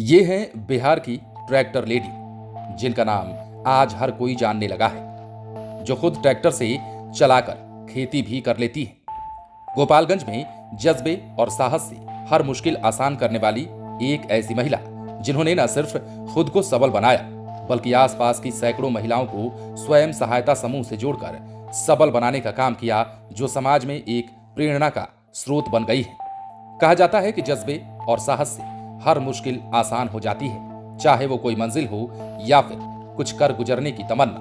ये हैं बिहार की ट्रैक्टर लेडी, जिनका नाम आज हर कोई जानने लगा है, जो खुद ट्रैक्टर से चलाकर खेती भी कर लेती हैं। गोपालगंज में जज्बे और साहस से हर मुश्किल आसान करने वाली एक ऐसी महिला, जिन्होंने न सिर्फ खुद को सबल बनाया, बल्कि आसपास की सैकड़ों महिलाओं को स्वयं सहायता समूह से जोड़कर सबल बनाने का काम किया, जो समाज में एक प्रेरणा का स्रोत बन गई है। कहा जाता है कि जज्बे और साहस से हर मुश्किल आसान हो जाती है, चाहे वो कोई मंजिल हो या फिर कुछ कर गुजरने की तमन्ना।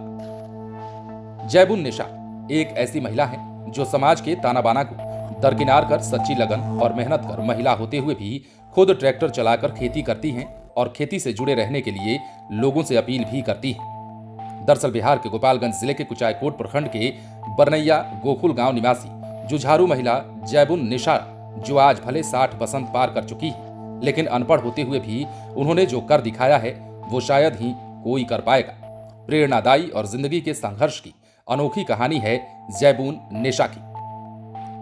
जैबुन निशा एक ऐसी महिला है जो समाज के ताना बाना को दरकिनार कर सच्ची लगन और मेहनत कर महिला होते हुए भी खुद ट्रैक्टर चलाकर खेती करती हैं और खेती से जुड़े रहने के लिए लोगों से अपील भी करती हैं। दरअसल बिहार के गोपालगंज जिले के कुचायकोट प्रखंड के बरनैया गोकुल गांव निवासी जुझारू महिला जैबुन निशा, जो आज भले 60 बसंत पार कर चुकी है, लेकिन अनपढ़ होते हुए भी उन्होंने जो कर दिखाया है वो शायद ही कोई कर पाएगा। प्रेरणादायी और जिंदगी के संघर्ष की अनोखी कहानी है जैबुन निशा की।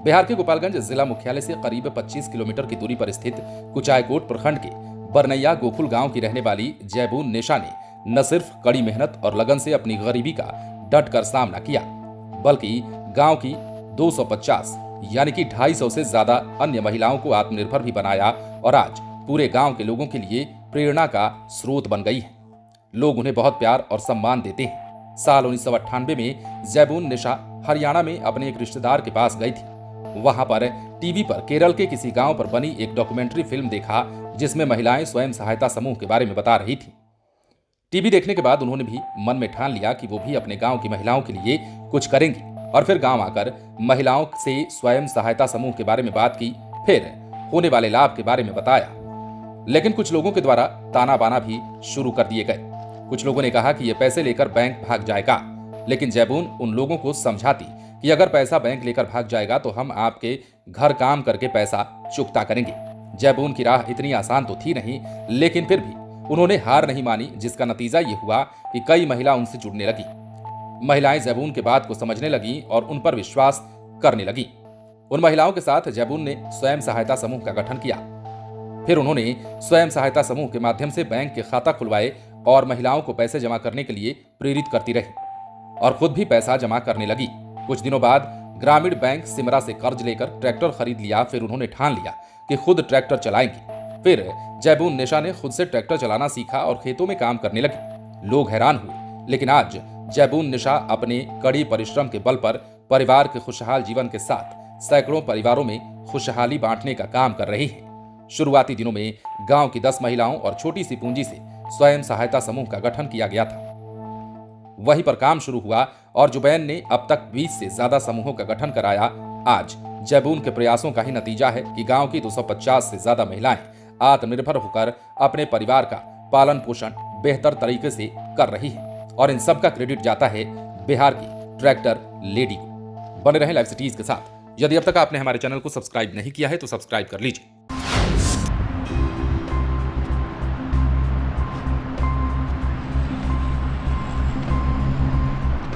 बिहार के गोपालगंज जिला मुख्यालय से करीब 25 किलोमीटर की दूरी पर स्थित कुचायकोट प्रखंड के बरनैया गोकुल गांव की रहने वाली जैबुन निशा ने न सिर्फ कड़ी मेहनत और लगन से अपनी गरीबी का डट कर सामना किया, बल्कि गांव की 250 यानी कि 250 से ज्यादा अन्य महिलाओं को आत्मनिर्भर भी बनाया और आज पूरे गांव के लोगों के लिए प्रेरणा का स्रोत बन गई है। लोग उन्हें बहुत प्यार और सम्मान देते हैं। साल 1998 में जैबुन निशा हरियाणा में अपने एक रिश्तेदार के पास गई थी। वहां पर टीवी पर केरल के किसी गांव पर बनी एक डॉक्यूमेंट्री फिल्म देखा, जिसमें महिलाएं स्वयं सहायता समूह के बारे में बता रही थी। टीवी देखने के बाद उन्होंने भी मन में ठान लिया कि वो भी अपने गांव की महिलाओं के लिए कुछ करेंगी और फिर गांव आकर महिलाओं से स्वयं सहायता समूह के बारे में बात की, फिर होने वाले लाभ के बारे में बताया। लेकिन कुछ लोगों के द्वारा ताना बाना भी शुरू कर दिए गए। कुछ लोगों ने कहा कि ये पैसे लेकर बैंक भाग जाएगा, लेकिन जैबुन उन लोगों को समझाती कि अगर पैसा बैंक लेकर भाग जाएगा तो हम आपके घर काम करके पैसा चुकता करेंगे। जैबुन की राह इतनी आसान तो थी नहीं, लेकिन फिर भी उन्होंने हार नहीं मानी, जिसका नतीजा ये हुआ कि कई महिला उनसे जुड़ने लगी। महिलाएं जैबुन के बात को समझने लगी और उन पर विश्वास करने लगी। उन महिलाओं के साथ जैबुन ने स्वयं सहायता समूह का गठन किया। फिर उन्होंने स्वयं सहायता समूह के माध्यम से बैंक के खाता खुलवाए और महिलाओं को पैसे जमा करने के लिए प्रेरित करती रही और खुद भी पैसा जमा करने लगी। कुछ दिनों बाद ग्रामीण बैंक सिमरा से कर्ज लेकर ट्रैक्टर खरीद लिया। फिर उन्होंने ठान लिया कि खुद ट्रैक्टर चलाएंगी। फिर जैबुन निशा ने खुद से ट्रैक्टर चलाना सीखा और खेतों में काम करने लगी। लोग हैरान हुए, लेकिन आज जैबुन निशा अपने कड़ी परिश्रम के बल पर परिवार के खुशहाल जीवन के साथ सैकड़ों परिवारों में खुशहाली बांटने का काम कर रही है। शुरुआती दिनों में गांव की 10 महिलाओं और छोटी सी पूंजी से स्वयं सहायता समूह का गठन किया गया था। वहीं पर काम शुरू हुआ और जुबैन ने अब तक 20 से ज्यादा समूहों का गठन कराया। आज जैबुन के प्रयासों का ही नतीजा है कि गांव की 250 से ज्यादा महिलाएं आत्मनिर्भर होकर अपने परिवार का पालन पोषण बेहतर तरीके से कर रही है और इन सब का क्रेडिट जाता है बिहार की ट्रैक्टर लेडी को। बने रहें लाइव सिटीज के साथ। यदि अब तक आपने हमारे चैनल को सब्सक्राइब नहीं किया है तो सब्सक्राइब कर लीजिए।